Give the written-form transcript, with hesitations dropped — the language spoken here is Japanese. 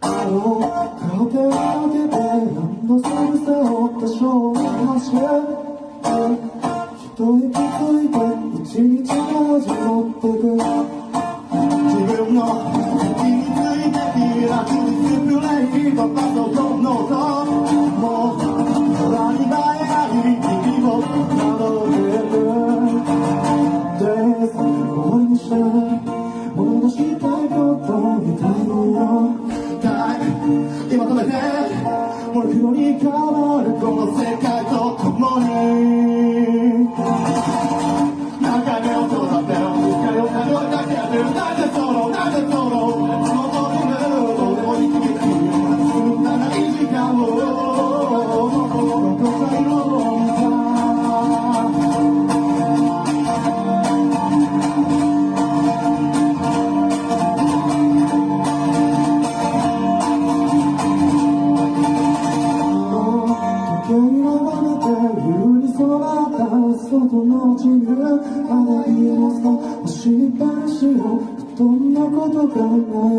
両手をかけてランドセル背負った少年走る一息ついて一日が始まってく自分の息について開くディスプレイパパとこのともう空に映えない息をなどけるで終わりにして思い出したいことみたいよ今止めてモルフに変わるこの世界と共に何回目を育てよ光を数えかけるなぜそのその時のどうでもいい君だけに長い時間を残さいろ外の自由、あらゆるさ、押しっぱなしを布団のこと考え